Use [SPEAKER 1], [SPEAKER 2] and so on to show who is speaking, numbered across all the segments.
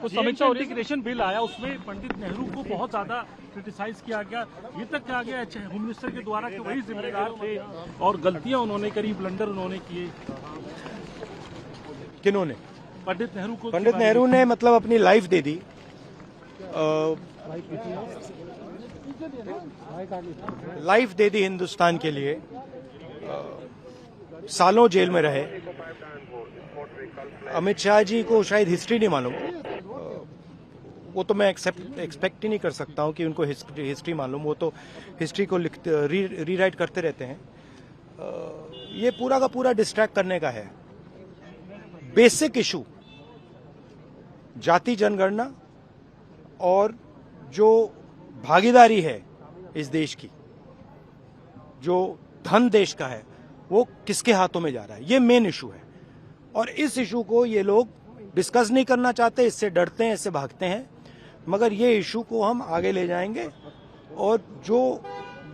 [SPEAKER 1] कुछ समीक्षा integration bill आया, उसमें पंडित नेहरू को बहुत ज्यादा क्रिटिसाइज किया गया। ये तक कहा गया होम मिनिस्टर के द्वारा कि वही जिम्मेदार थे और गलतियां उन्होंने करी, ब्लंडर उन्होंने किए।
[SPEAKER 2] किन्होंने?
[SPEAKER 1] पंडित नेहरू को।
[SPEAKER 2] पंडित नेहरू ने मतलब अपनी लाइफ दे दी, लाइफ दे दी हिंदुस्तान के लिए, सालों जेल में रहे। अमित शाह जी को शायद हिस्ट्री नहीं मालूम, वो तो मैं एक्सपेक्ट ही नहीं कर सकता हूं कि उनको हिस्ट्री मालूम। वो तो हिस्ट्री को रीराइट करते रहते हैं। ये पूरा का पूरा डिस्ट्रैक्ट करने का है। बेसिक इशू जाति जनगणना और जो भागीदारी है इस देश की, जो धन देश का है, वो किसके हाथों में जा रहा है, ये मेन इशू है। और इस इशू को ये लोग डिस्कस नहीं करना चाहते, इससे डरते हैं, इससे भागते हैं। मगर ये इशू को हम आगे ले जाएंगे और जो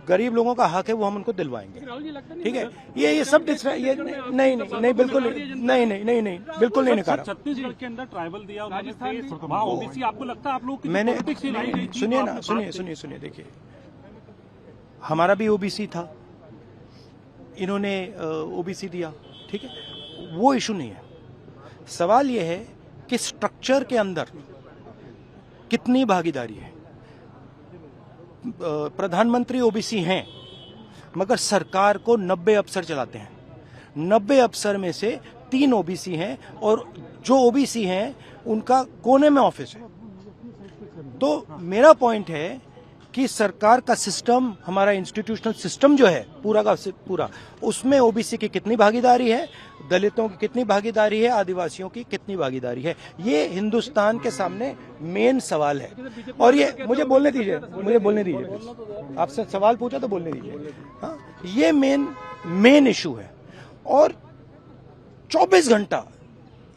[SPEAKER 2] गरीब लोगों का हक है वो हम उनको दिलवाएंगे। ठीक है, ये सब ये नहीं बिल्कुल नहीं बिल्कुल नहीं नकारा।
[SPEAKER 1] छत्तीसगढ़ के अंदर ट्राइबल दिया उन्होंने, ओबीसी आपको लगता है आप लोग
[SPEAKER 2] मैंने सुनिए देखिए, हमारा भी ओबीसी था, इन्होंने ओबीसी दिया, ठीक है, वो इशू नहीं है। सवाल ये है कि स्ट्रक्चर के अंदर कितनी भागीदारी है। प्रधानमंत्री ओबीसी हैं, मगर सरकार को 90 अफसर चलाते हैं। 90 अफसर में से 3 ओबीसी हैं और जो ओबीसी हैं उनका कोने में ऑफिस है। तो मेरा पॉइंट है कि सरकार का सिस्टम, हमारा इंस्टीट्यूशनल सिस्टम जो है पूरा का पूरा, उसमें ओबीसी की कितनी भागीदारी है, दलितों की कितनी भागीदारी है, आदिवासियों की कितनी भागीदारी है, ये हिंदुस्तान के सामने मेन सवाल है। और ये मुझे बोलने दीजिए आपसे सवाल पूछा तो बोलने दीजिए। हाँ, ये मेन इशू है। और 24 घंटा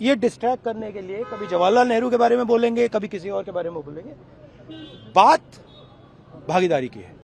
[SPEAKER 2] ये डिस्ट्रैक्ट करने के लिए कभी जवाहरलाल नेहरू के बारे में बोलेंगे, कभी किसी और के बारे में बोलेंगे। बात भागीदारी की है।